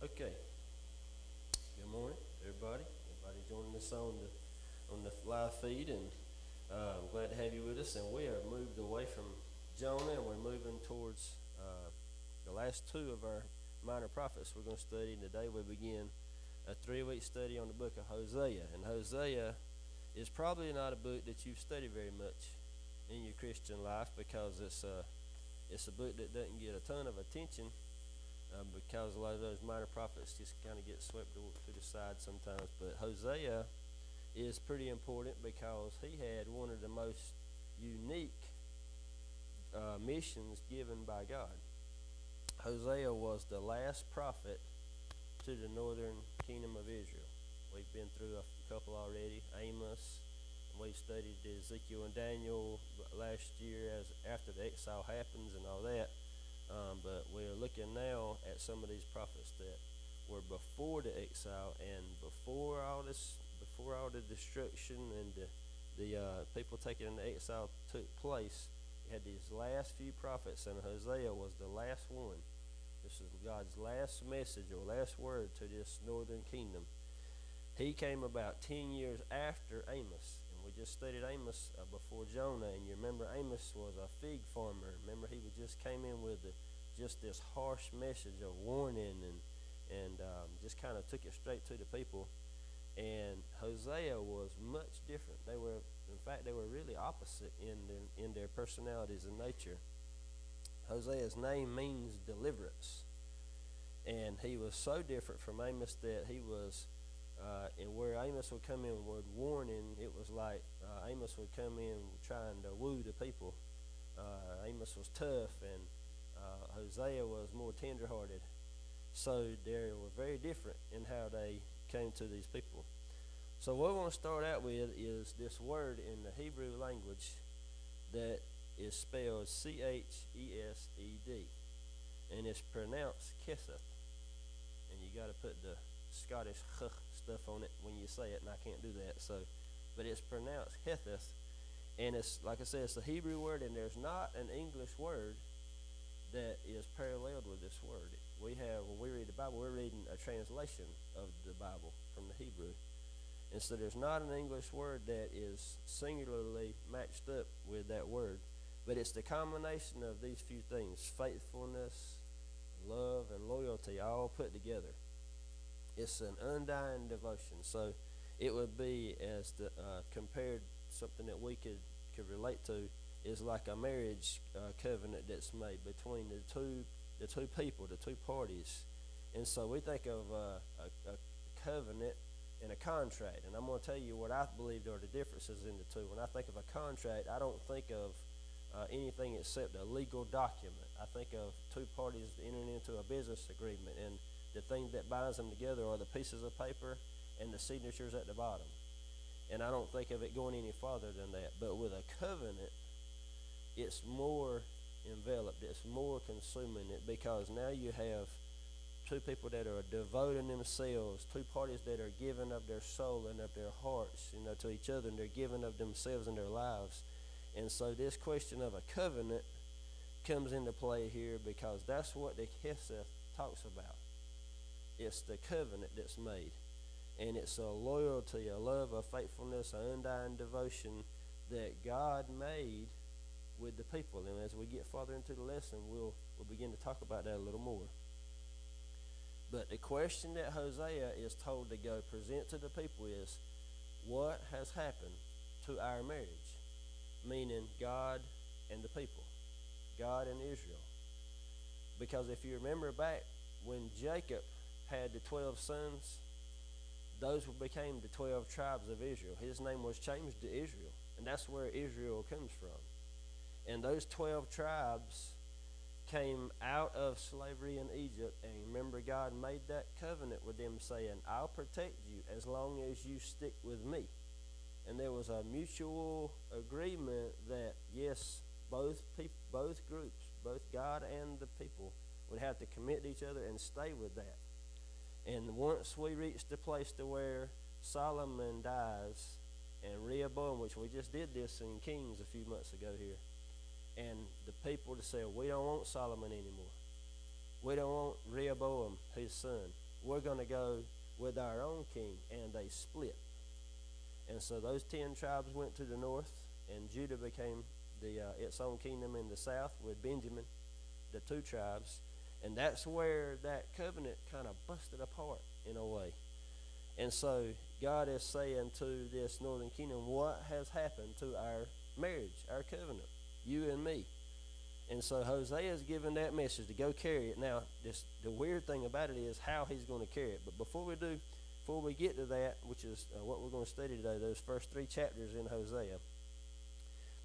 Okay. Good morning, everybody. Everybody joining us on the live feed, and I'm glad to have you with us. And we are moved away from Jonah, and we're moving towards the last two of our minor prophets we're going to study. And today we begin a 3-week study on the book of Hosea. And Hosea is probably not a book that you've studied very much in your Christian life because it's a book that doesn't get a ton of attention because a lot of those minor prophets just kind of get swept to the side sometimes. But Hosea is pretty important because he had one of the most unique missions given by God. Hosea was the last prophet to the northern kingdom of Israel. We've been through a couple already, Amos. We've studied Ezekiel and Daniel last year as after the exile happens and all that. But we're looking now at some of these prophets that were before the exile and before all the destruction and the people taken into exile took place. You had these last few prophets, and Hosea was the last one. This is God's last message or last word to this northern kingdom. He came about 10 years after Amos. We just studied Amos before Jonah, and you remember Amos was a fig farmer. Remember he just came in with just this harsh message of warning and just kind of took it straight to the people. And Hosea was much different. In fact, they were really opposite in their personalities and nature. Hosea's name means deliverance, and he was so different from Amos that he was. And where Amos would come in with warning, it was like Amos would come in trying to woo the people. Amos was tough, and Hosea was more tenderhearted. So they were very different in how they came to these people. So what we want to start out with is this word in the Hebrew language that is spelled Chesed, and it's pronounced Keseth. And you got to put the Scottish stuff on it when you say it, and I can't do that. But it's pronounced Hetheth, and it's like I said, it's a Hebrew word, and there's not an English word that is paralleled with this word. When we read the Bible, we're reading a translation of the Bible from the Hebrew, and so there's not an English word that is singularly matched up with that word. But it's the combination of these few things: faithfulness, love, and loyalty, all put together. It's an undying devotion. So it would be as compared something that we could relate to is like a marriage covenant that's made between the two people, the two parties. And so we think of a covenant and a contract. And I'm going to tell you what I believe are the differences in the two. When I think of a contract, I don't think of anything except a legal document. I think of two parties entering into a business agreement, and the thing that binds them together are the pieces of paper and the signatures at the bottom. And I don't think of it going any farther than that. But with a covenant, it's more enveloped. It's more consuming it because now you have two people that are devoting themselves, two parties that are giving of their soul and of their hearts, to each other, and they're giving of themselves and their lives. And so this question of a covenant comes into play here because that's what the Keseth talks about. It's the covenant that's made. And it's a loyalty, a love, a faithfulness, an undying devotion that God made with the people. And as we get farther into the lesson, we'll begin to talk about that a little more. But the question that Hosea is told to go present to the people is, what has happened to our marriage? Meaning God and the people, God and Israel. Because if you remember back when Jacob had the 12 sons, those became the 12 tribes of Israel. His name was changed to Israel, and that's where Israel comes from. And those 12 tribes came out of slavery in Egypt, and remember, God made that covenant with them saying, I'll protect you as long as you stick with me. And there was a mutual agreement that, yes, both groups, both God and the people, would have to commit to each other and stay with that. And once we reach the place to where Solomon dies and Rehoboam, which we just did this in Kings a few months ago here, and the people to say, we don't want Solomon anymore. We don't want Rehoboam, his son. we're going to go with our own king. And they split. And so those 10 tribes went to the north, and Judah became its own kingdom in the south with Benjamin, the 2 tribes. And that's where that covenant kind of busted apart in a way. And so God is saying to this northern kingdom, what has happened to our marriage, our covenant, you and me? And so Hosea is giving that message to go carry it. Now, the weird thing about it is how he's going to carry it. But before we get to that, which is what we're going to study today, those first 3 chapters in Hosea,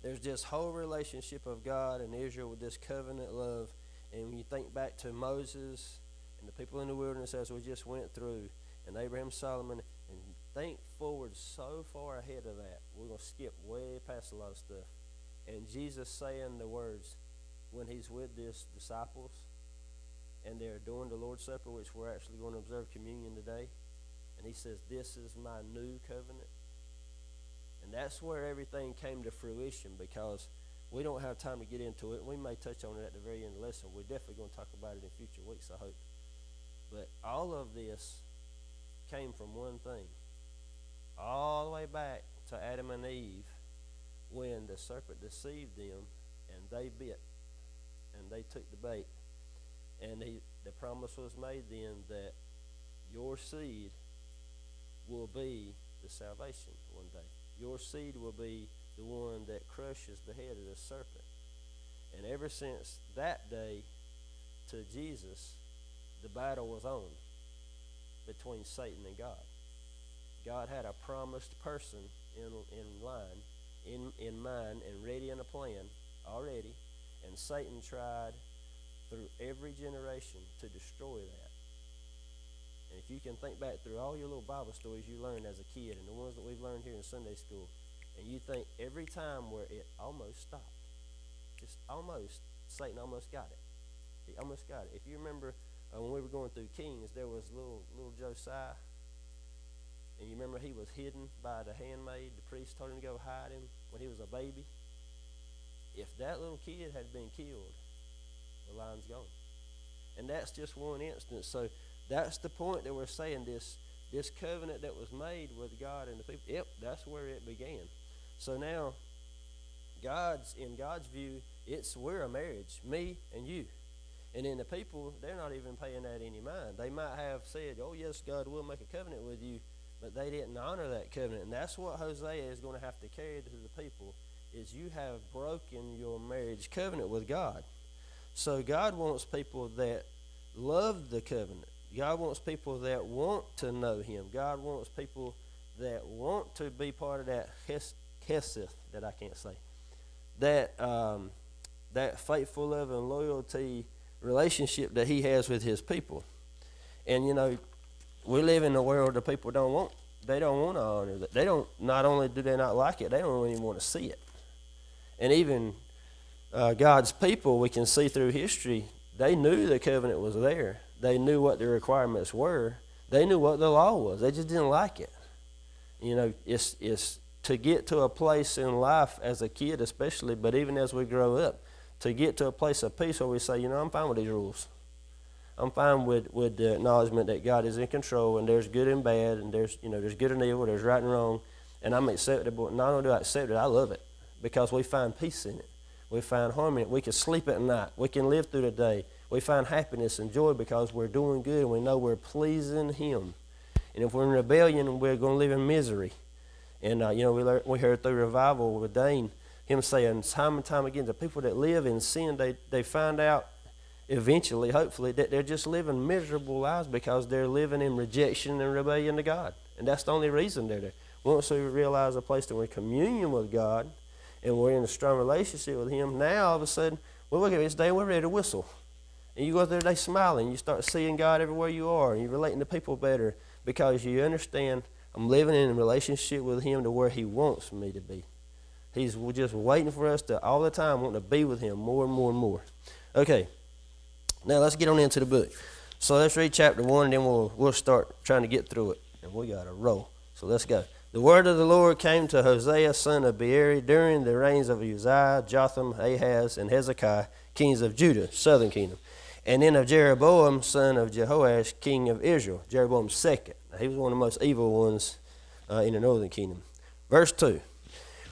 there's this whole relationship of God and Israel with this covenant love. And when you think back to Moses and the people in the wilderness as we just went through, and Abraham, Solomon, and think forward so far ahead of that, we're going to skip way past a lot of stuff. And Jesus saying the words when he's with his disciples and they're doing the Lord's Supper, which we're actually going to observe communion today. And he says, this is my new covenant. And that's where everything came to fruition, because we don't have time to get into it. We may touch on it at the very end of the lesson. We're definitely going to talk about it in future weeks, I hope. But all of this came from one thing. All the way back to Adam and Eve, when the serpent deceived them and they bit and they took the bait. And the promise was made then that your seed will be the salvation one day. Your seed will be the one that crushes the head of the serpent. And ever since that day to Jesus, the battle was on between Satan and God. God had a promised person in line, in mind, and ready in a plan already. And Satan tried through every generation to destroy that. And if you can think back through all your little Bible stories you learned as a kid and the ones that we've learned here in Sunday school, and you think every time where it almost stopped, just almost, Satan almost got it. He almost got it. If you remember when we were going through Kings, there was little Josiah, and you remember he was hidden by the handmaid. The priest told him to go hide him when he was a baby. If that little kid had been killed, the line's gone. And that's just one instance. So that's the point that we're saying, this covenant that was made with God and the people. Yep, that's where it began. So now, in God's view, we're a marriage, me and you. And then the people, they're not even paying that any mind. They might have said, oh yes, God will make a covenant with you, but they didn't honor that covenant. And that's what Hosea is going to have to carry to the people, is you have broken your marriage covenant with God. So God wants people that love the covenant. God wants people that want to know him. God wants people that want to be part of that hesed that I can't say. That faithful love and loyalty relationship that he has with his people. And we live in a world that people don't want to honor that. Not only do they not like it, they don't even want to see it. And even God's people, we can see through history, they knew the covenant was there. They knew what the requirements were. They knew what the law was. They just didn't like it. It's to get to a place in life as a kid especially, but even as we grow up, to get to a place of peace where we say, I'm fine with these rules. I'm fine with the acknowledgement that God is in control, and there's good and bad, and there's good and evil, there's right and wrong, and I'm acceptable. Not only do I accept it, I love it, because we find peace in it. We find harmony in it. We can sleep at night. We can live through the day. We find happiness and joy because we're doing good and we know we're pleasing him. And if we're in rebellion, we're going to live in misery. And we heard through revival with Dane, him saying time and time again, the people that live in sin, they find out eventually, hopefully, that they're just living miserable lives because they're living in rejection and rebellion to God. And that's the only reason they're there. Once we realize a place that we're in communion with God and we're in a strong relationship with him, now all of a sudden, we look at this day and we're ready to whistle. And you go through the day smiling. You start seeing God everywhere you are. And you're relating to people better because you understand I'm living in a relationship with him to where he wants me to be. He's just waiting for us to all the time want to be with him more and more and more. Okay, now let's get on into the book. So let's read chapter 1, and then we'll start trying to get through it. And we got to roll. So let's go. The word of the Lord came to Hosea, son of Beeri, during the reigns of Uzziah, Jotham, Ahaz, and Hezekiah, kings of Judah, southern kingdom. And then of Jeroboam, son of Jehoash, king of Israel. Jeroboam second. He was one of the most evil ones in the northern kingdom. Verse 2.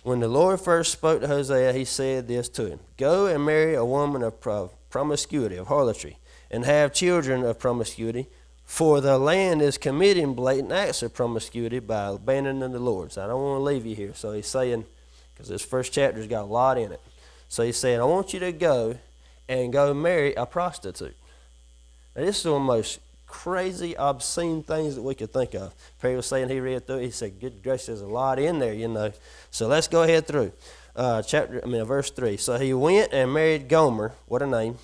When the Lord first spoke to Hosea, he said this to him: Go and marry a woman of promiscuity, of harlotry, and have children of promiscuity, for the land is committing blatant acts of promiscuity by abandoning the Lord. So I don't want to leave you here. So he's saying, because this first chapter's got a lot in it. So he's saying, I want you to go and go marry a prostitute. Now this is one of the most crazy, obscene things that we could think of. Perry was saying he read through it. He said, good gracious, there's a lot in there, you know. So let's go ahead through. Verse 3. So he went and married Gomer. What a name.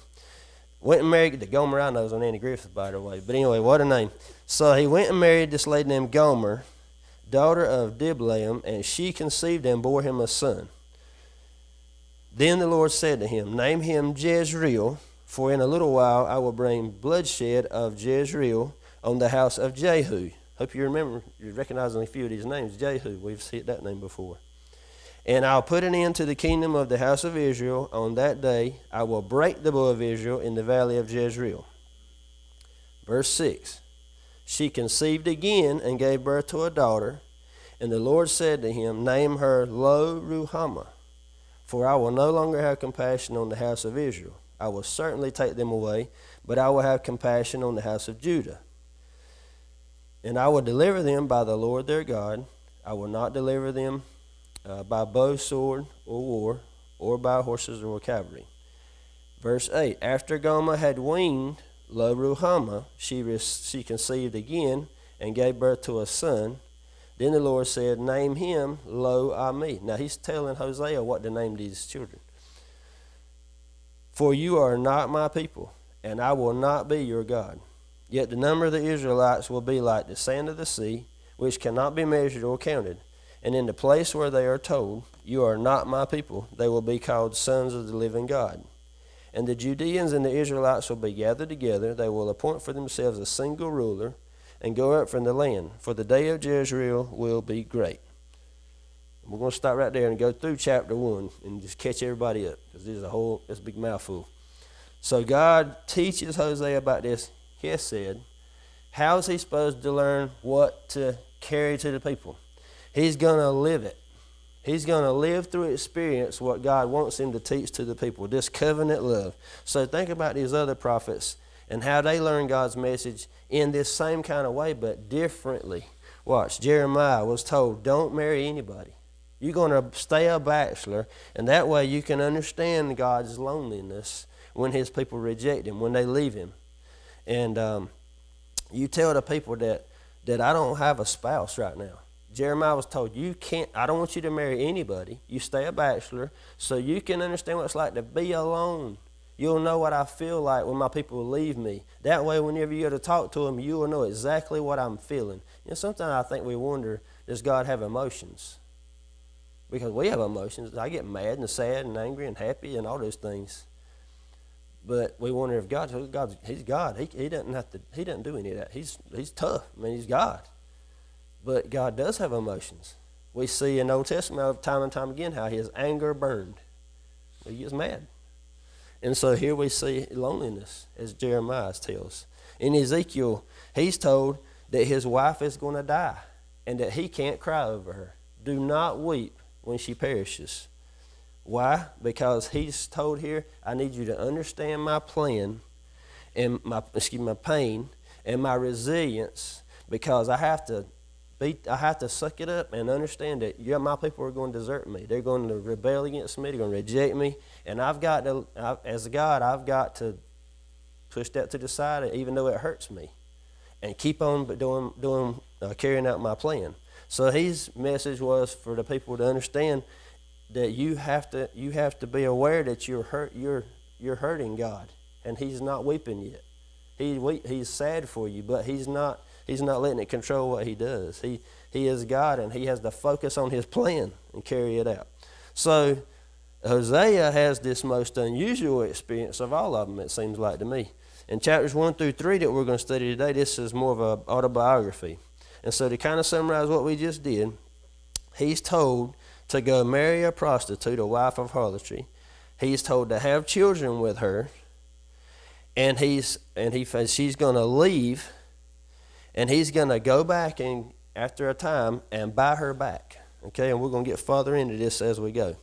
Went and married, the Gomer I know is on Andy Griffith, by the way. But anyway, what a name. So he went and married this lady named Gomer, daughter of Diblaim, and she conceived and bore him a son. Then the Lord said to him, Name him Jezreel, for in a little while I will bring bloodshed of Jezreel on the house of Jehu. Hope you remember, you're recognizing a few of these names. Jehu, we've seen that name before. And I'll put an end to the kingdom of the house of Israel. On that day I will break the bow of Israel in the valley of Jezreel. Verse 6. She conceived again and gave birth to a daughter. And the Lord said to him, Name her Lo-Ruhamah, for I will no longer have compassion on the house of Israel. I will certainly take them away, but I will have compassion on the house of Judah. And I will deliver them by the Lord their God. I will not deliver them by bow, sword, or war, or by horses or cavalry. Verse 8. After Gomer had weaned Lo-Ruhamah, she conceived again and gave birth to a son. Then the Lord said, Name him Lo-Ammi. Now he's telling Hosea what to name these children. For you are not my people, and I will not be your God. Yet the number of the Israelites will be like the sand of the sea, which cannot be measured or counted. And in the place where they are told, You are not my people, they will be called sons of the living God. And the Judeans and the Israelites will be gathered together. They will appoint for themselves a single ruler and go up from the land, for the day of Jezreel will be great. We're going to stop right there and go through chapter 1 and just catch everybody up, because this is a big mouthful. So God teaches Hosea about this Hesed. How is he supposed to learn what to carry to the people? He's going to live it. He's going to live through experience what God wants him to teach to the people, this covenant love. So think about these other prophets and how they learn God's message in this same kind of way, but differently. Watch, Jeremiah was told, don't marry anybody. You're going to stay a bachelor, and that way you can understand God's loneliness when his people reject him, when they leave him. And you tell the people that I don't have a spouse right now. Jeremiah was told, I don't want you to marry anybody. You stay a bachelor so you can understand what it's like to be alone. You'll know what I feel like when my people leave me. That way, whenever you go to talk to them, you will know exactly what I'm feeling. You know, sometimes I think we wonder, does God have emotions? Because we have emotions. I get mad and sad and angry and happy and all those things. But we wonder if he's God. He doesn't do any of that. He's tough. I mean, he's God. But God does have emotions. We see in the Old Testament time and time again how his anger burned. He gets mad. And so here we see loneliness, as Jeremiah tells. In Ezekiel, he's told that his wife is going to die and that he can't cry over her. Do not weep when she perishes. Why? Because he's told here, I need you to understand my plan and my pain and my resilience, because I have to suck it up and understand that my people are going to desert me. They're going to rebel against me. They're going to reject me. And as God, I've got to push that to the side, even though it hurts me, and keep on carrying out my plan. So his message was for the people to understand that you have to be aware that you're hurting God, and he's not weeping yet. He's sad for you, but he's not letting it control what he does. He is God, and he has to focus on his plan and carry it out. So Hosea has this most unusual experience of all of them, it seems like to me. In chapters 1 through 3 that we're going to study today, this is more of an autobiography. And so to kind of summarize what we just did, he's told to go marry a prostitute, a wife of harlotry. He's told to have children with her. and she's going to leave, and he's going to go back and after a time and buy her back. Okay, and we're going to get further into this as we go.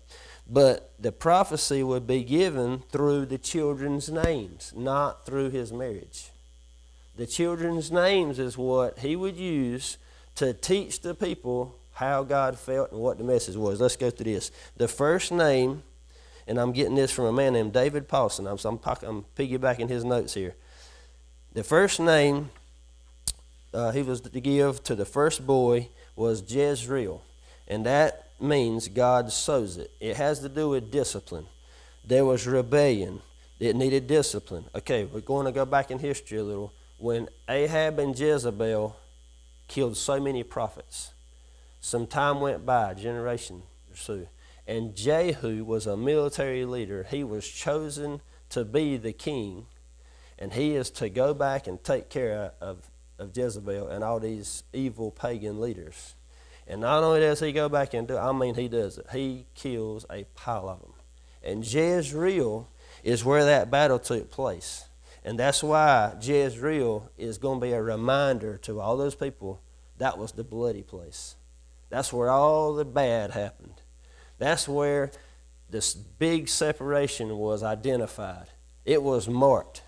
But the prophecy would be given through the children's names, not through his marriage. The children's names is what he would use to teach the people how God felt and what the message was. Let's go through this. The first name, and I'm getting this from a man named David Paulson. I'm piggybacking his notes here. The first name he was to give to the first boy was Jezreel, and that means God sows it. It has to do with discipline. There was rebellion. It needed discipline. Okay, we're going to go back in history a little. When Ahab and Jezebel killed so many prophets, some time went by, a generation or so, and Jehu was a military leader. He was chosen to be the king, and he is to go back and take care of Jezebel and all these evil pagan leaders. And not only does he go back and do it, he does it. He kills a pile of them. And Jezreel is where that battle took place. And that's why Jezreel is going to be a reminder to all those people that was the bloody place. That's where all the bad happened. That's where this big separation was identified. It was marked.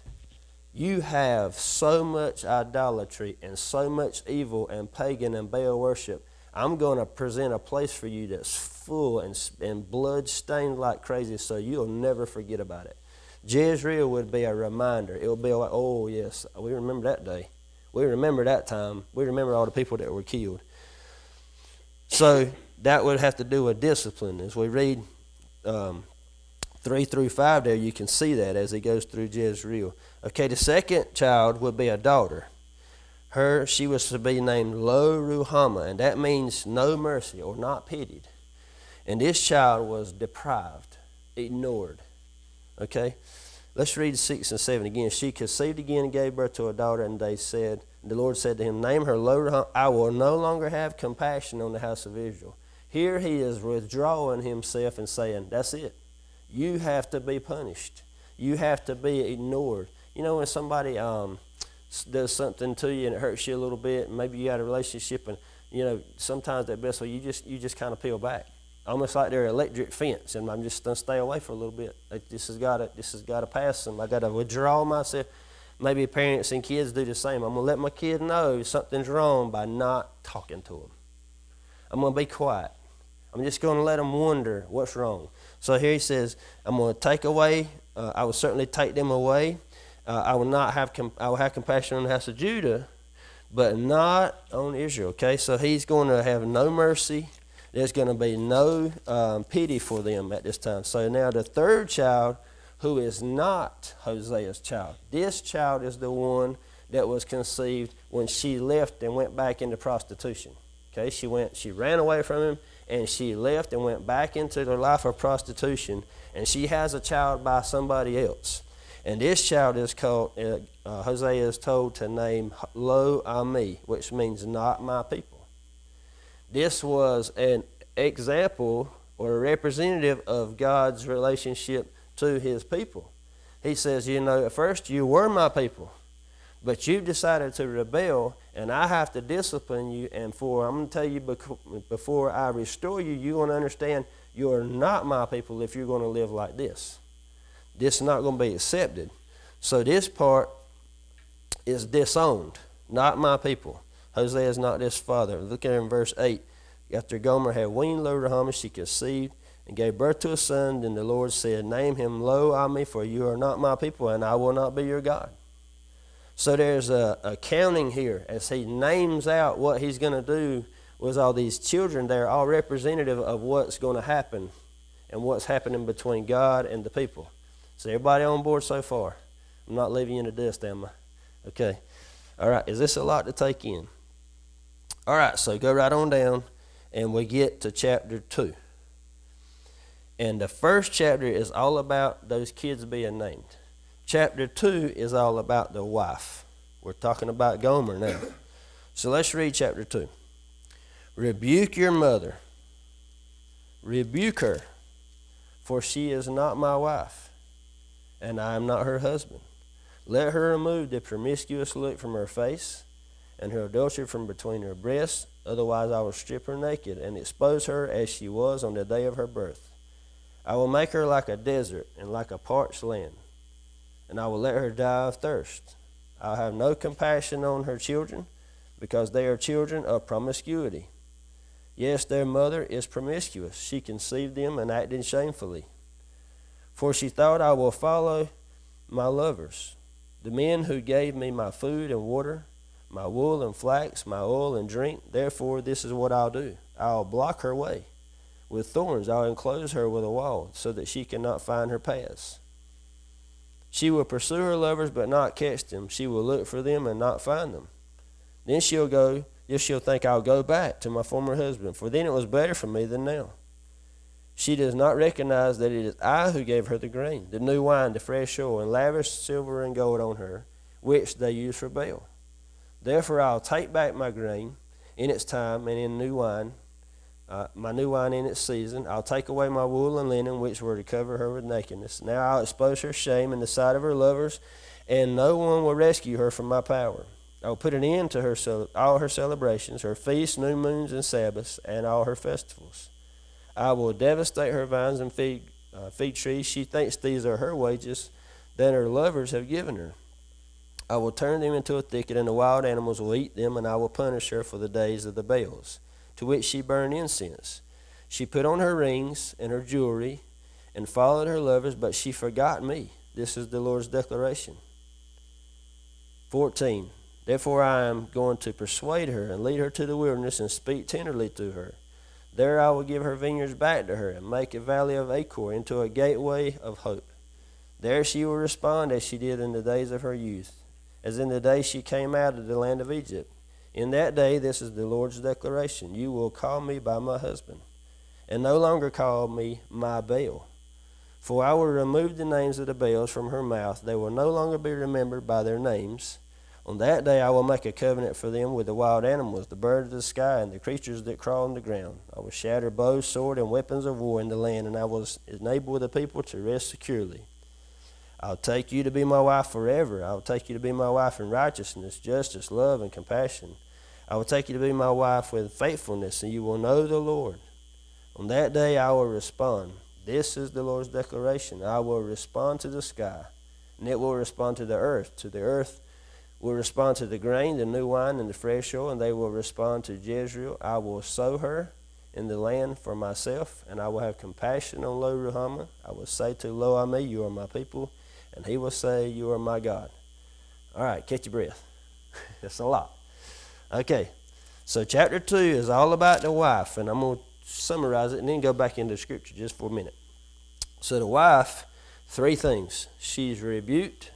You have so much idolatry and so much evil and pagan and Baal worship. I'm going to present a place for you that's full and blood stained like crazy, so you'll never forget about it. Jezreel would be a reminder. It would be like, oh yes, we remember that day. We remember that time. We remember all the people that were killed. So that would have to do with discipline. As we read 3 through 5 there, you can see that as he goes through Jezreel. Okay, the second child would be a daughter. She was to be named Lo Ruhamah, and that means no mercy or not pitied. And this child was deprived, ignored. Okay, let's read 6 and 7 again. She conceived again and gave birth to a daughter, and the Lord said to him, name her Lo Ruhamah. I will no longer have compassion on the house of Israel. Here he is withdrawing himself and saying, that's it. You have to be punished. You have to be ignored. You know, when somebody does something to you and it hurts you a little bit, and maybe you got a relationship, and you know sometimes that best way you just kind of peel back, almost like they're electric fence, and I'm just gonna stay away for a little bit. Like, this has got to pass them. I got to withdraw myself. Maybe parents and kids do the same. I'm gonna let my kid know something's wrong by not talking to them. I'm gonna be quiet. I'm just gonna let them wonder what's wrong. So here he says, I'm gonna take away. I will certainly take them away. I will have compassion on the house of Judah, but not on Israel. Okay, so he's going to have no mercy. There's going to be no pity for them at this time. So now the third child, who is not Hosea's child. This child is the one that was conceived when she left and went back into prostitution. Okay, she ran away from him, and she left and went back into the life of prostitution, and she has a child by somebody else. And this child is called, Hosea is told to name Lo Ami, which means not my people. This was an example or a representative of God's relationship to his people. He says, you know, at first you were my people, but you decided to rebel, and I have to discipline you. And I'm going to tell you, before I restore you, you're going to understand you're not my people if you're going to live like this. This is not going to be accepted. So this part is disowned, not my people. Hosea is not this father. Look at it in verse 8. After Gomer had weaned Lo Ruhamah, she conceived and gave birth to a son. Then the Lord said, name him Lo Ami, for you are not my people, and I will not be your God. So there's a counting here as he names out what he's going to do with all these children. They're all representative of what's going to happen and what's happening between God and the people. So everybody on board so far? I'm not leaving you in the dust, am I? Okay. All right. Is this a lot to take in? All right. So go right on down, and we get to chapter 2. And the first chapter is all about those kids being named. Chapter 2 is all about the wife. We're talking about Gomer now. So let's read chapter 2. Rebuke your mother. Rebuke her, for she is not my wife, and I am not her husband. Let her remove the promiscuous look from her face, and her adultery from between her breasts. Otherwise I will strip her naked, and expose her as she was on the day of her birth. I will make her like a desert, and like a parched land, and I will let her die of thirst. I will have no compassion on her children, because they are children of promiscuity. Yes, their mother is promiscuous. She conceived them and acted shamefully. For she thought, I will follow my lovers, the men who gave me my food and water, my wool and flax, my oil and drink. Therefore, this is what I'll do. I'll block her way. With thorns I'll enclose her with a wall, so that she cannot find her paths. She will pursue her lovers, but not catch them. She will look for them and not find them. Then she'll think, I'll go back to my former husband, for then it was better for me than now. She does not recognize that it is I who gave her the grain, the new wine, the fresh oil, and lavished silver and gold on her, which they use for Baal. Therefore I'll take back my grain in its time, and in my new wine in its season. I'll take away my wool and linen, which were to cover her with nakedness. Now I'll expose her shame in the sight of her lovers, and no one will rescue her from my power. I will put an end to all her celebrations, her feasts, new moons, and Sabbaths, and all her festivals. I will devastate her vines and fig trees. She thinks these are her wages that her lovers have given her. I will turn them into a thicket, and the wild animals will eat them, and I will punish her for the days of the Baals, to which she burned incense. She put on her rings and her jewelry and followed her lovers, but she forgot me. This is the Lord's declaration. 14. Therefore I am going to persuade her and lead her to the wilderness and speak tenderly to her. There I will give her vineyards back to her and make a valley of Achor into a gateway of hope. There she will respond as she did in the days of her youth, as in the day she came out of the land of Egypt. In that day, this is the Lord's declaration, you will call me by my husband, and no longer call me my Baal. For I will remove the names of the Baals from her mouth. They will no longer be remembered by their names. On that day I will make a covenant for them with the wild animals, the birds of the sky, and the creatures that crawl on the ground. I will shatter bow, sword, and weapons of war in the land, and I will enable the people to rest securely. I'll take you to be my wife forever. I will take you to be my wife in righteousness, justice, love, and compassion. I will take you to be my wife with faithfulness, and you will know the Lord. On that day I will respond. This is the Lord's declaration. I will respond to the sky, and it will respond to the earth. To the earth will respond to the grain, the new wine, and the fresh oil, and they will respond to Jezreel. I will sow her in the land for myself, and I will have compassion on Lo Ruhamah. I will say to Lo Ami, you are my people, and he will say, you are my God. All right, catch your breath. That's a lot. Okay, so chapter 2 is all about the wife, and I'm going to summarize it and then go back into Scripture just for a minute. So the wife, 3 things. She's rebuked,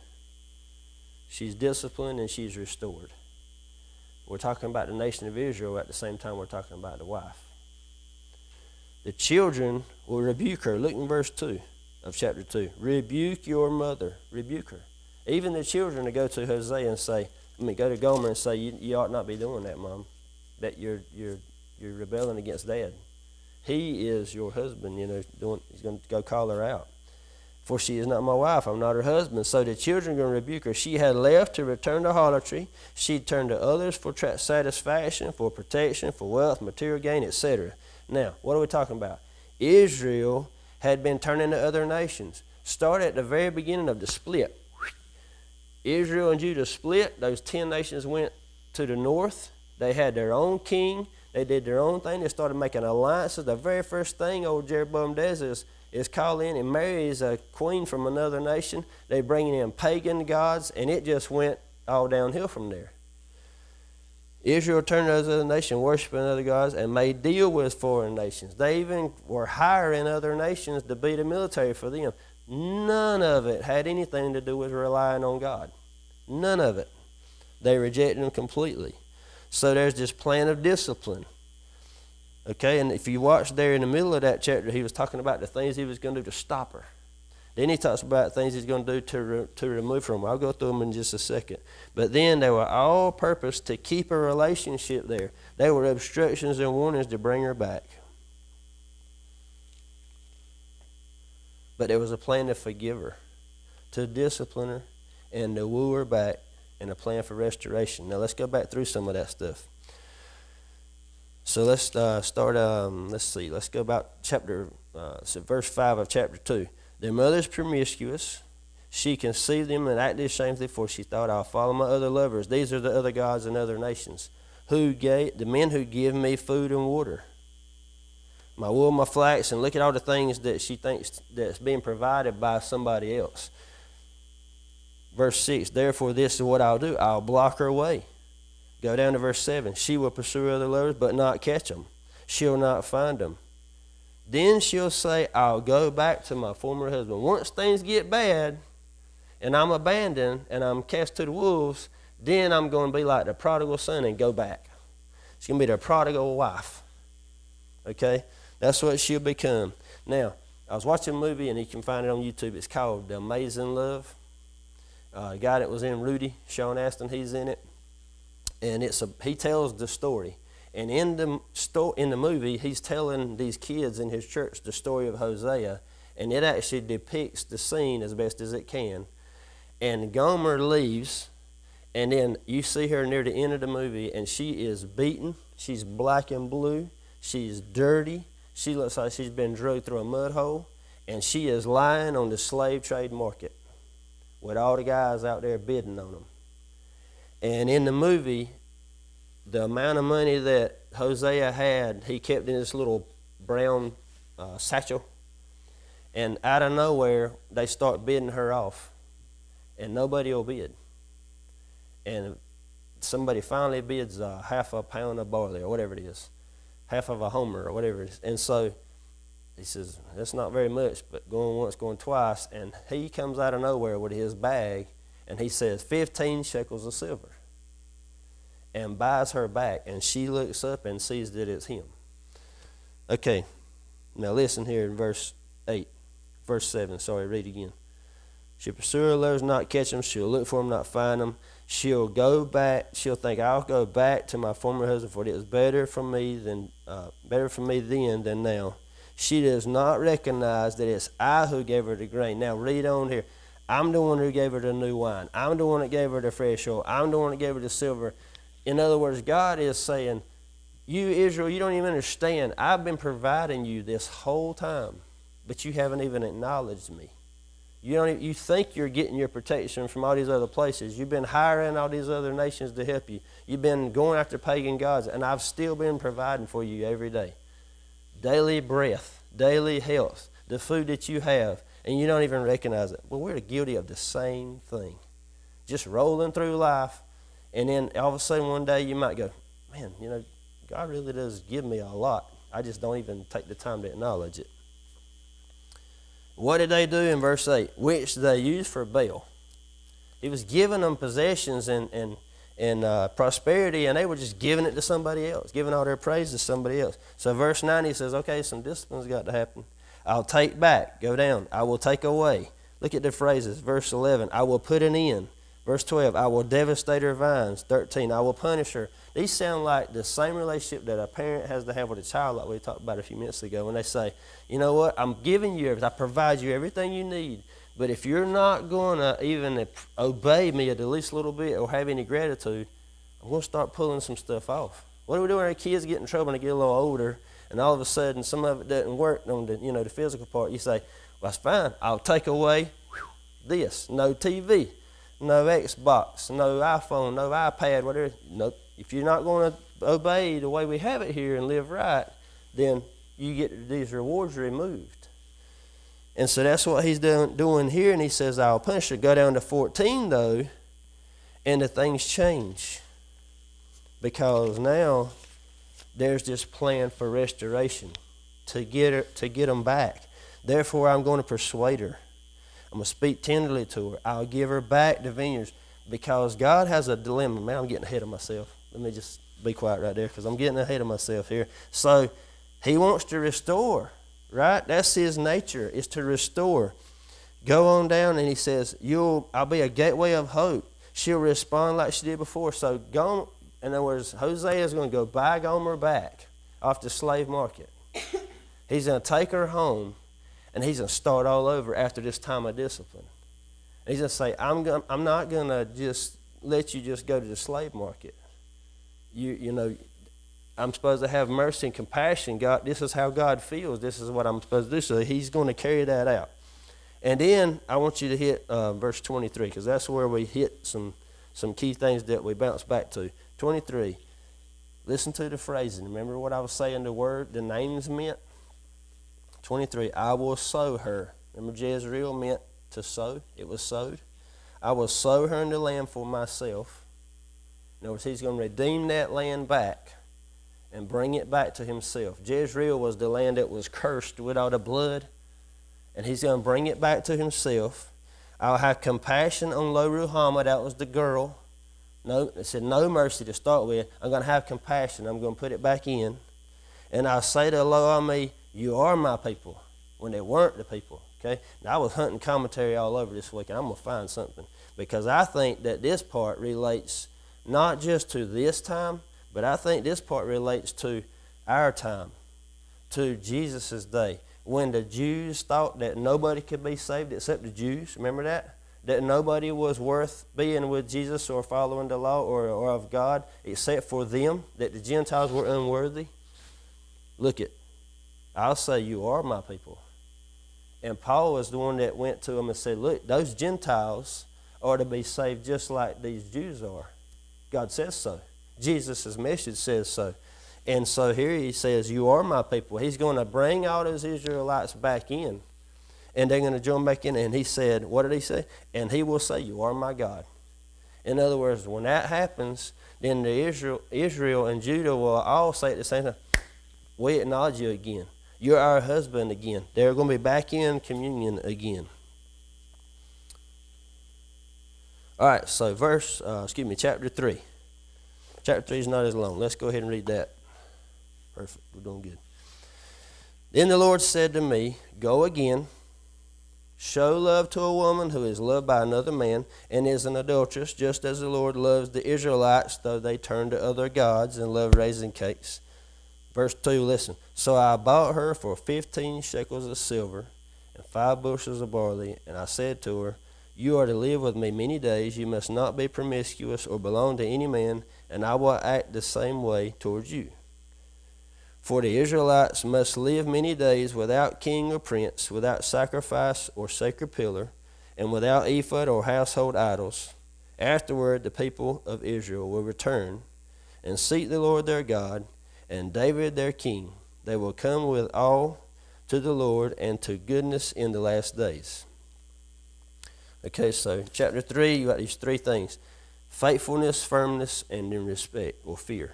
she's disciplined, and she's restored. We're talking about the nation of Israel at the same time we're talking about the wife. The children will rebuke her. Look in verse 2 of chapter 2. Rebuke your mother. Rebuke her. Even the children to go to Hosea and say, go to Gomer and say, you ought not be doing that, Mom. That you're rebelling against Dad. He is your husband, he's going to go call her out. For she is not my wife, I'm not her husband. So the children are going to rebuke her. She had left to return to harlotry. She turned to others for satisfaction, for protection, for wealth, material gain, etc. Now, what are we talking about? Israel had been turning to other nations. Start at the very beginning of the split. Israel and Judah split. Those 10 nations went to the north. They had their own king. They did their own thing. They started making alliances. The very first thing old Jeroboam does is call in and marries a queen from another nation. They bring in pagan gods, and it just went all downhill from there. Israel turned to other nations, worshiping other gods, and made deal with foreign nations. They even were hiring other nations to be the military for them. None of it had anything to do with relying on God. None of it. They rejected him completely. So there's this plan of discipline. Okay, and if you watch there in the middle of that chapter, he was talking about the things he was going to do to stop her. Then he talks about things he's going to do to remove from her. I'll go through them in just a second. But then they were all purposed to keep a relationship there. They were obstructions and warnings to bring her back. But there was a plan to forgive her, to discipline her, and to woo her back and a plan for restoration. Now let's go back through some of that stuff. So let's start, let's see, let's go about verse 5 of chapter 2. Their mother's promiscuous. She conceived them and acted shamefully, for she thought, I'll follow my other lovers. These are the other gods in other nations, the men who give me food and water, my wool, my flax, and look at all the things that she thinks that's being provided by somebody else. Verse 6, therefore this is what I'll do. I'll block her way. Go down to verse 7. She will pursue other lovers, but not catch them. She'll not find them. Then she'll say, I'll go back to my former husband. Once things get bad and I'm abandoned and I'm cast to the wolves, then I'm going to be like the prodigal son and go back. She's going to be the prodigal wife. Okay? That's what she'll become. Now, I was watching a movie, and you can find it on YouTube. It's called The Amazing Love. A guy that was in Rudy, Sean Astin, he's in it. And he tells the story. And in the movie, he's telling these kids in his church the story of Hosea. And it actually depicts the scene as best as it can. And Gomer leaves. And then you see her near the end of the movie, and she is beaten. She's black and blue. She's dirty. She looks like she's been dragged through a mud hole. And she is lying on the slave trade market with all the guys out there bidding on them. And in the movie, the amount of money that Hosea had, he kept in this little brown satchel. And out of nowhere, they start bidding her off. And nobody will bid. And somebody finally bids half a pound of barley or whatever it is, half of a homer or whatever it is. And so he says, that's not very much, but going once, going twice. And he comes out of nowhere with his bag, and he says 15 shekels of silver, and buys her back. And she looks up and sees that it's him. Okay, now listen here in verse 7. Sorry, read again. She'll pursue her lovers, not catch them. She'll look for them, not find them. She'll go back. She'll think, I'll go back to my former husband, for it is better for me then than now. She does not recognize that it's I who gave her the grain. Now read on here. I'm the one who gave her the new wine. I'm the one that gave her the fresh oil. I'm the one that gave her the silver. In other words, God is saying, you, Israel, you don't even understand. I've been providing you this whole time, but you haven't even acknowledged me. You think you're getting your protection from all these other places. You've been hiring all these other nations to help you. You've been going after pagan gods, and I've still been providing for you every day. Daily breath, daily health, the food that you have, and you don't even recognize it. Well, we're guilty of the same thing. Just rolling through life, and then all of a sudden one day you might go, man, God really does give me a lot. I just don't even take the time to acknowledge it. What did they do in verse 8? Which they used for Baal. He was giving them possessions and prosperity, and they were just giving it to somebody else, giving all their praise to somebody else. So verse 9, he says, okay, some discipline's got to happen. I'll take back. Go down. I will take away. Look at the phrases. Verse 11, I will put an end. Verse 12, I will devastate her vines. 13, I will punish her. These sound like the same relationship that a parent has to have with a child, like we talked about a few minutes ago, when they say, you know what, I'm giving you everything. I provide you everything you need. But if you're not going to even obey me the least little bit or have any gratitude, I'm going to start pulling some stuff off. What do we do when our kids get in trouble and they get a little older, and all of a sudden some of it doesn't work on the physical part? You say, well, that's fine. I'll take away this. No TV, no Xbox, no iPhone, no iPad, whatever. Nope. If you're not going to obey the way we have it here and live right, then you get these rewards removed. And so that's what he's doing here, and he says, I'll punish her. Go down to 14, though, and the things change. Because now there's this plan for restoration to get them back. Therefore, I'm going to persuade her. I'm going to speak tenderly to her. I'll give her back the vineyards, because God has a dilemma. Man, I'm getting ahead of myself. Let me just be quiet right there, because I'm getting ahead of myself here. So he wants to restore, right? That's his nature, is to restore. Go on down, and he says, I'll be a gateway of hope. She'll respond like she did before. So go, in other words, Hosea is going to go buy Gomer back off the slave market. He's going to take her home, and he's going to start all over after this time of discipline. He's going to say, I'm not going to just let you just go to the slave market. You know, I'm supposed to have mercy and compassion. God, this is how God feels. This is what I'm supposed to do. So he's going to carry that out. And then I want you to hit verse 23, because that's where we hit some key things that we bounce back to. 23. Listen to the phrasing. Remember what I was saying the names meant? 23. I will sow her. Remember Jezreel meant to sow? It was sowed. I will sow her in the land for myself. In other words, he's going to redeem that land back and bring it back to himself. Jezreel was the land that was cursed with all the blood, and he's going to bring it back to himself. I'll have compassion on Lo Ruhamah. That was the girl. No, it said no mercy to start with. I'm going to have compassion. I'm going to put it back in. And I'll say to Lo Ami, you are my people, when they weren't the people. Okay? Now, I was hunting commentary all over this week, and I'm going to find something, because I think that this part relates not just to this time, but I think this part relates to our time, to Jesus' day, when the Jews thought that nobody could be saved except the Jews. Remember that? That nobody was worth being with Jesus or following the law or of God except for them, that the Gentiles were unworthy. Look it. I'll say you are my people. And Paul was the one that went to them and said, look, those Gentiles are to be saved just like these Jews are. God says so. Jesus' message says so. And so here he says, you are my people. He's going to bring all those Israelites back in. And they're going to join back in. And he said, what did he say? And he will say, you are my God. In other words, when that happens, then Israel and Judah will all say at the same time, we acknowledge you again. You're our husband again. They're going to be back in communion again. All right, so chapter 3. Chapter 3 is not as long. Let's go ahead and read that. Perfect. We're doing good. Then the Lord said to me, go again, show love to a woman who is loved by another man and is an adulteress, just as the Lord loves the Israelites, though they turn to other gods and love raisin cakes. Verse 2, listen. So I bought her for 15 shekels of silver and 5 bushels of barley, and I said to her, you are to live with me many days. You must not be promiscuous or belong to any man, and I will act the same way towards you. For the Israelites must live many days without king or prince, without sacrifice or sacred pillar, and without ephod or household idols. Afterward, the people of Israel will return and seek the Lord their God and David their king. They will come with all to the Lord and to goodness in the last days. Okay, so chapter 3, you got these 3 things. Faithfulness, firmness, and then respect or fear.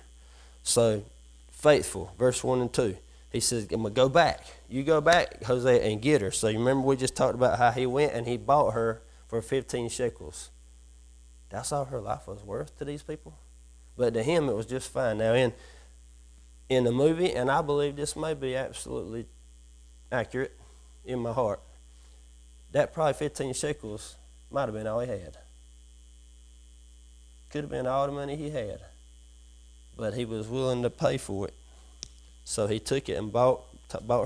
So, faithful, verse 1 and 2. He says, I'm going to go back. You go back, Hosea, and get her. So you remember we just talked about how he went and he bought her for 15 shekels. That's all her life was worth to these people. But to him, it was just fine. Now, in the movie, and I believe this may be absolutely accurate in my heart, that probably 15 shekels might have been all he had. Could have been all the money he had. But he was willing to pay for it. So he took it and bought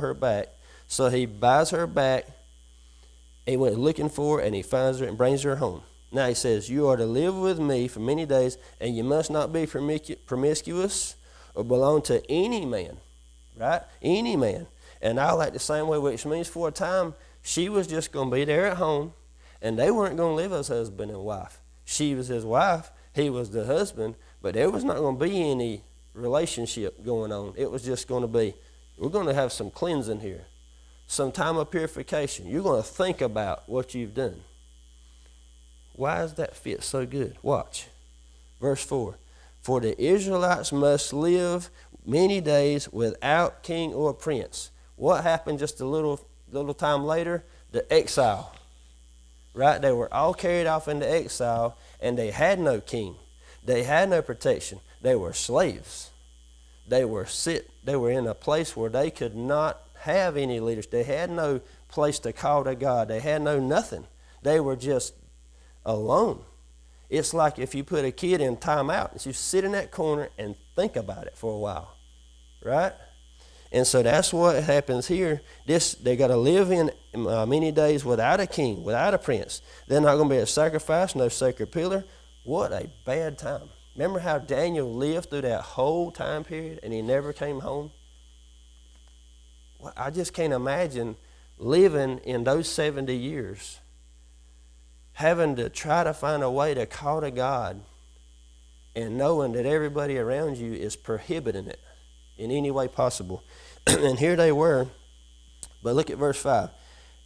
her back. So he buys her back. He went looking for her, and he finds her and brings her home. Now he says, you are to live with me for many days, and you must not be promiscuous or belong to any man. Right? Any man. And I like the same way, which means for a time, she was just going to be there at home, and they weren't going to live as husband and wife. She was his wife. He was the husband, but there was not going to be any relationship going on. It was just going to be, we're going to have some cleansing here, some time of purification. You're going to think about what you've done. Why does that fit so good? Watch. Verse 4. For the Israelites must live many days without king or prince. What happened just a little time later? The exile. Right? They were all carried off into exile, and they had no king. They had no protection. They were slaves. They were in a place where they could not have any leaders. They had no place to call to God. They had no nothing. They were just alone. It's like if you put a kid in timeout and you sit in that corner and think about it for a while. Right? And so that's what happens here. They got to live in many days without a king, without a prince. They're not going to be a sacrifice, no sacred pillar. What a bad time. Remember how Daniel lived through that whole time period and he never came home? Well, I just can't imagine living in those 70 years, having to try to find a way to call to God and knowing that everybody around you is prohibiting it in any way possible. And here they were. But look at verse 5.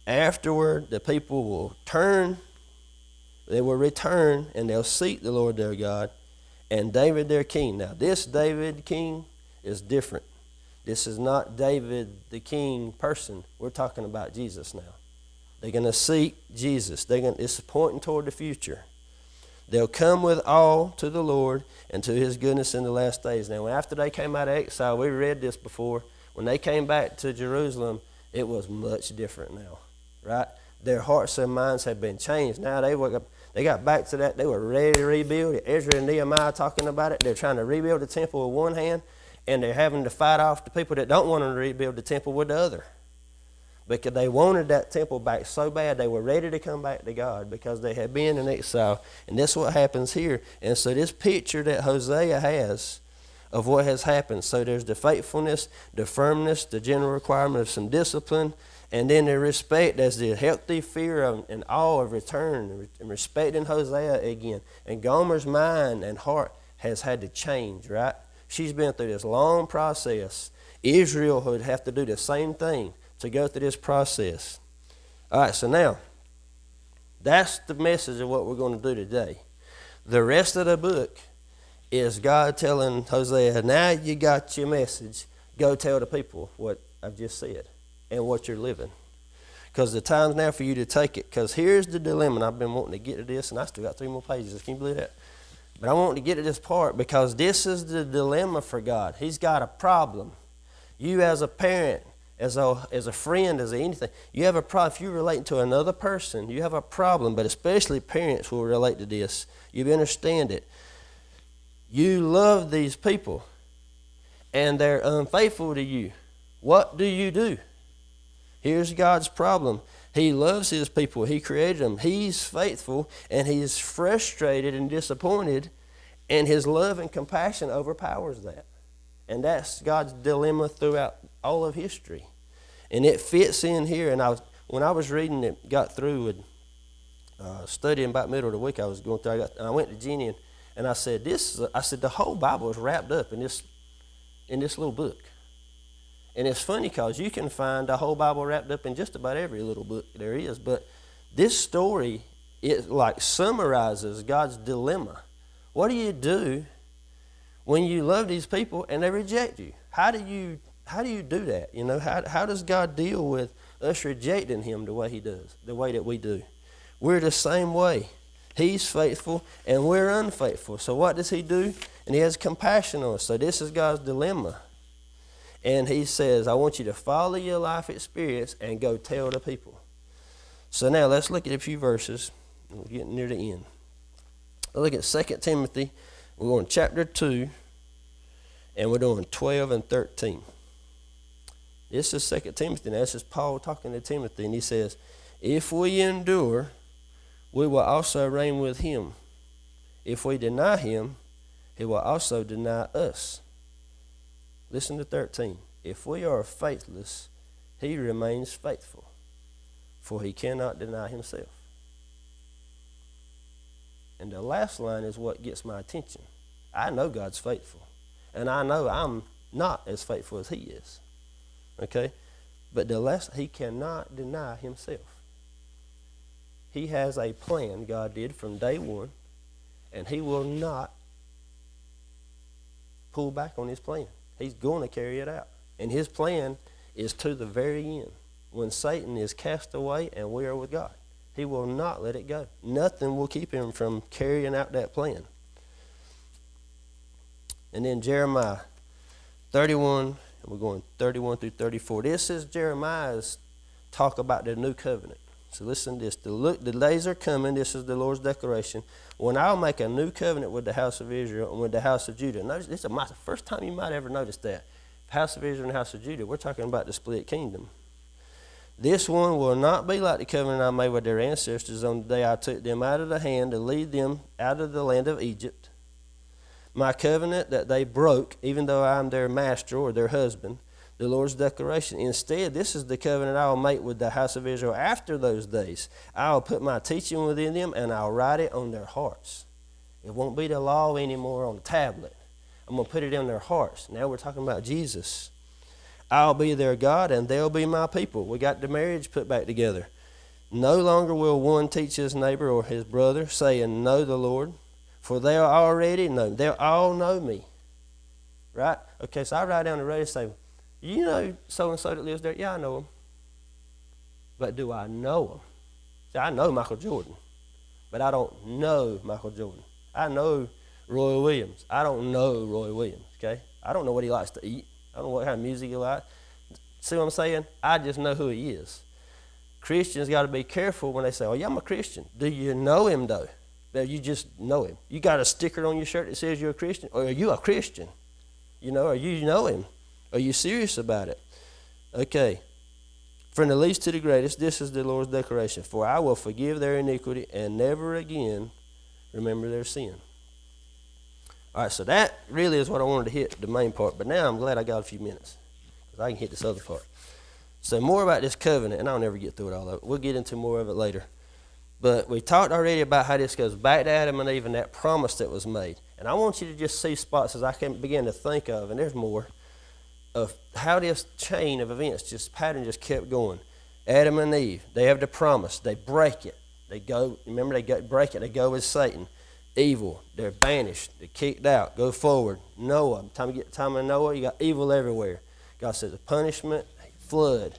Afterward, the people will turn, they will return, and they'll seek the Lord their God and David their king. Now, this David king is different. This is not David the king person. We're talking about Jesus now. They're going to seek Jesus. It's pointing toward the future. They'll come with all to the Lord and to his goodness in the last days. Now, after they came out of exile, we read this before. When they came back to Jerusalem, it was much different now, right? Their hearts and minds had been changed. Now they got back to that. They were ready to rebuild. Ezra and Nehemiah talking about it. They're trying to rebuild the temple with one hand, and they're having to fight off the people that don't want to rebuild the temple with the other. Because they wanted that temple back so bad, they were ready to come back to God because they had been in exile. And that's what happens here. And so this picture that Hosea has of what has happened. So there's the faithfulness, the firmness, the general requirement of some discipline, and then the respect. There's the healthy fear and awe of return and respecting Hosea again. And Gomer's mind and heart has had to change, right? She's been through this long process. Israel would have to do the same thing to go through this process. All right, so now, that's the message of what we're going to do today. The rest of the book is God telling Hosea, now you got your message. Go tell the people what I've just said and what you're living. Because the time's now for you to take it. Because here's the dilemma, and I've been wanting to get to this, and I still got 3 more pages. Can you believe that? But I want to get to this part because this is the dilemma for God. He's got a problem. You as a parent, as a friend, as anything, you have a problem. If you're relating to another person, you have a problem, but especially parents will relate to this. You understand it. You love these people, and they're unfaithful to you. What do? Here's God's problem. He loves his people. He created them. He's faithful, and he's frustrated and disappointed, and his love and compassion overpowers that. And that's God's dilemma throughout all of history. And it fits in here. And when I was reading it, got through with studying about middle of the week, I was going through, I went to Jenny and I said, the whole Bible is wrapped up in this little book. And it's funny because you can find the whole Bible wrapped up in just about every little book there is. But this story, it like summarizes God's dilemma. What do you do when you love these people and they reject you? How do you do that? You know, how does God deal with us rejecting him the way he does, the way that we do? We're the same way. He's faithful and we're unfaithful. So what does he do? And he has compassion on us. So this is God's dilemma. And he says, I want you to follow your life experience and go tell the people. So now let's look at a few verses. We're getting near the end. Look at 2 Timothy. We're going to chapter 2, and we're doing 12 and 13. This is 2 Timothy. Now, this is Paul talking to Timothy, and he says, if we endure, we will also reign with him. If we deny him, he will also deny us. Listen to 13. If we are faithless, he remains faithful, for he cannot deny himself. And the last line is what gets my attention. I know God's faithful, and I know I'm not as faithful as he is. Okay? But he cannot deny himself. He has a plan, God did, from day one, and he will not pull back on his plan. He's going to carry it out. And his plan is to the very end, when Satan is cast away and we are with God. He will not let it go. Nothing will keep him from carrying out that plan. And then Jeremiah 31, and we're going 31 through 34. This is Jeremiah's talk about the new covenant. So listen to this. The days are coming, this is the Lord's declaration, when I'll make a new covenant with the house of Israel and with the house of Judah. Notice, this is the first time you might ever notice that. house of Israel and the house of Judah. We're talking about the split kingdom. This one will not be like the covenant I made with their ancestors on the day I took them out of the hand to lead them out of the land of Egypt. My covenant that they broke, even though I am their master or their husband, the Lord's declaration. Instead, this is the covenant I will make with the house of Israel after those days. I will put my teaching within them, and I'll write it on their hearts. It won't be the law anymore on the tablet. I'm going to put it in their hearts. Now we're talking about Jesus. I'll be their God, and they'll be my people. We got the marriage put back together. No longer will one teach his neighbor or his brother, saying, know the Lord, for they'll already know. They'll all know me. Right? Okay, so I ride down the road and say, you know so-and-so that lives there? Yeah, I know him. But do I know him? See, I know Michael Jordan, but I don't know Michael Jordan. I know Roy Williams. I don't know Roy Williams, okay? I don't know what he likes to eat. I don't know what kind of music he likes. See what I'm saying? I just know who he is. Christians got to be careful when they say, oh, yeah, I'm a Christian. Do you know him, though? That you just know him. You got a sticker on your shirt that says you're a Christian? Or are you a Christian? You know, or you know him? Are you serious about it? Okay. From the least to the greatest, this is the Lord's declaration. For I will forgive their iniquity and never again remember their sin. All right, so that really is what I wanted to hit, the main part. But now I'm glad I got a few minutes because I can hit this other part. So more about this covenant, and I'll never get through it all of it. We'll get into more of it later. But we talked already about how this goes back to Adam and Eve and that promise that was made. And I want you to just see spots as I can begin to think of, and there's more, of how this chain of events, just pattern just kept going. Adam and Eve, they have the promise. They break it. They go, remember, break it. They go with Satan. Evil, they're banished, they're kicked out, go forward. Noah, time of Noah, you got evil everywhere. God says a punishment, flood.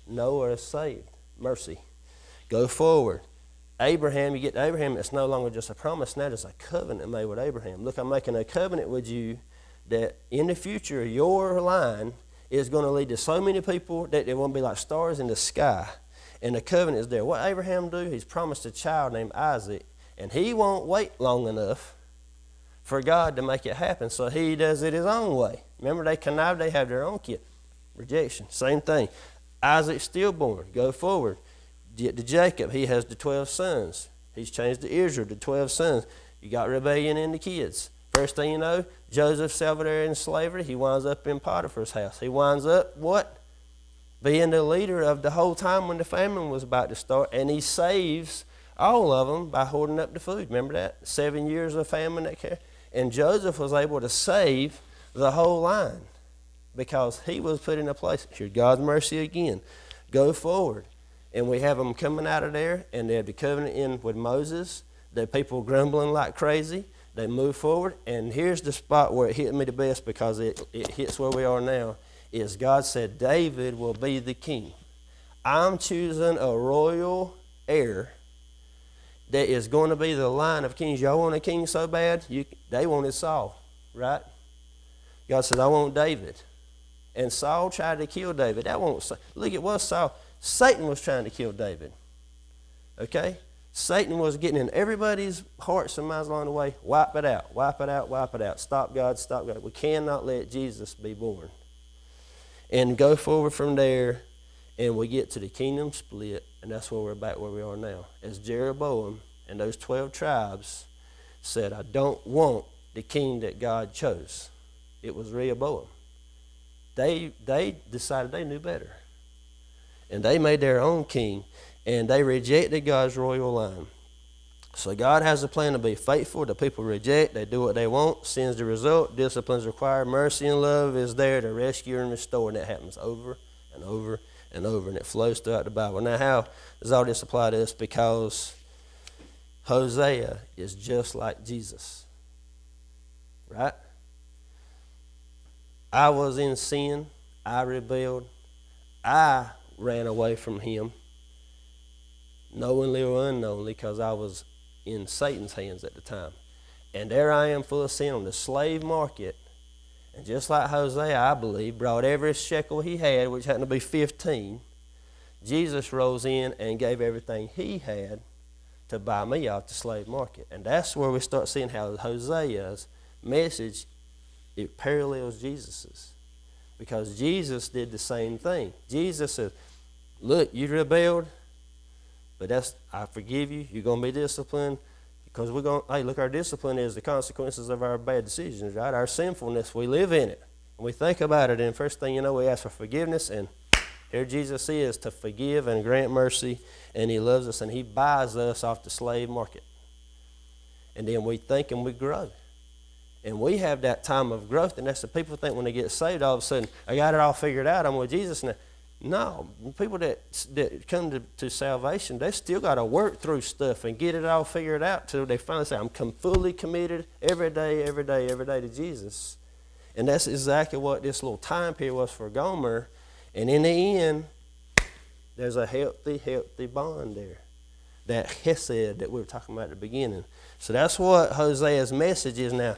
Noah is saved, mercy. Go forward. Abraham, you get to Abraham, it's no longer just a promise, now it's a covenant made with Abraham. Look, I'm making a covenant with you that in the future, your line is going to lead to so many people that they won't be like stars in the sky. And the covenant is there. What Abraham do? He's promised a child named Isaac. And he won't wait long enough for God to make it happen, so he does it his own way. Remember, they connived, they have their own kid. Rejection, same thing. Isaac's stillborn, go forward. Get to Jacob, he has the 12 sons. He's changed to Israel, the 12 sons. You got rebellion in the kids. First thing you know, Joseph's over there in slavery. He winds up in Potiphar's house. He winds up, what? Being the leader of the whole time when the famine was about to start, and he saves all of them by hoarding up the food. Remember that? 7 years of famine. And Joseph was able to save the whole line because he was put in a place. Here's God's mercy again. Go forward. And we have them coming out of there, and they have the covenant in with Moses. The people grumbling like crazy. They move forward. And here's the spot where it hit me the best because it hits where we are now, is God said David will be the king. I'm choosing a royal heir that is going to be the line of kings. Y'all want a king so bad? They wanted Saul, right? God said, I want David. And Saul tried to kill David. Look, it was Saul. Satan was trying to kill David. Okay? Satan was getting in everybody's hearts and minds along the way. Wipe it out, wipe it out, wipe it out. Stop God, stop God. We cannot let Jesus be born. And go forward from there, and we get to the kingdom split, and that's where we're back where we are now. As Jeroboam and those 12 tribes said, I don't want the king that God chose. It was Rehoboam. They decided they knew better. And they made their own king, and they rejected God's royal line. So God has a plan to be faithful. The people reject. They do what they want. Sin's the result. Discipline's required. Mercy and love is there to rescue and restore, and that happens over and over and over, and it flows throughout the Bible. Now, how does all this apply to us? Because Hosea is just like Jesus, right? I was in sin. I rebelled. I ran away from him, knowingly or unknowingly, because I was in Satan's hands at the time. And there I am, full of sin, on the slave market. And just like Hosea, I believe, brought every shekel he had, which happened to be 15, Jesus rose in and gave everything he had to buy me off the slave market. And that's where we start seeing how Hosea's message, it parallels Jesus's. because Jesus did the same thing. Jesus said, look, you rebelled, but I forgive you. You're going to be disciplined because look, our discipline is the consequences of our bad decisions, right? Our sinfulness, we live in it. And we think about it, and first thing you know, we ask for forgiveness, and here Jesus is to forgive and grant mercy, and he loves us, and he buys us off the slave market. And then we think and we grow. And we have that time of growth, and that's the people think when they get saved, all of a sudden, I got it all figured out, I'm with Jesus now. No, people that come to salvation, they still got to work through stuff and get it all figured out till they finally say, I'm fully committed every day to Jesus. And that's exactly what this little time period was for Gomer. And in the end, there's a healthy bond there. That hesed that we were talking about at the beginning. So that's what Hosea's message is now.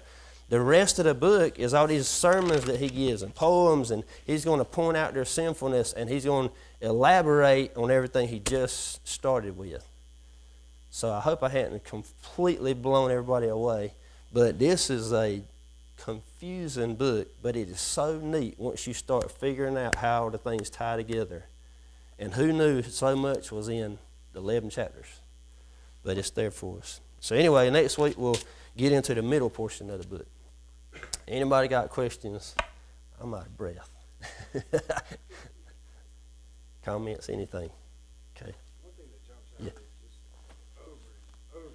The rest of the book is all these sermons that he gives and poems, and he's going to point out their sinfulness, and he's going to elaborate on everything he just started with. So I hope I hadn't completely blown everybody away, but this is a confusing book, but it is so neat once you start figuring out how the things tie together. And who knew so much was in the 11 chapters? But it's there for us. So anyway, next week we'll get into the middle portion of the book. Anybody got questions? I'm out of breath. Comments, anything? Okay. One thing that jumps out is just over and over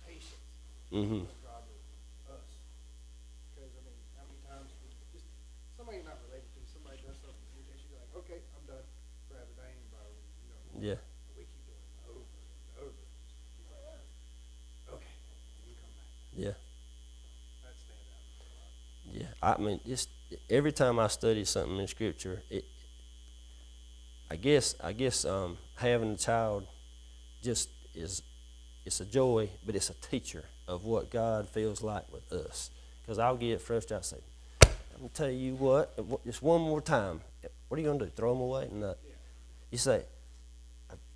patience. Mm-hmm. God with us. Because, I mean, how many times just somebody you're not related to, somebody does something to you, and you're like, okay, I'm done. Grab a dang bow, Yeah. We keep doing it over and over. Just keep like, okay, you come back. Yeah. That stands out a lot. Yeah. I mean, just every time I study something in Scripture, I guess having a child just it's a joy, but it's a teacher of what God feels like with us. Because I'll get frustrated. I say, I'm going to tell you what, just one more time. What are you going to do? Throw them away? No. Yeah. You say,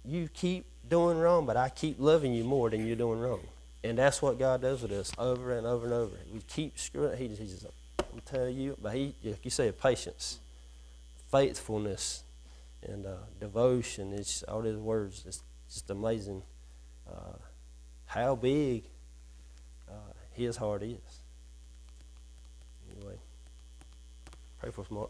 you keep doing wrong, but I keep loving you more than you're doing wrong. And that's what God does with us over and over and over. We keep screwing. He just I'm telling you, but like you say, patience, faithfulness, and devotion. It's all these words. It's just amazing how big his heart is. Anyway, pray for us, Mark.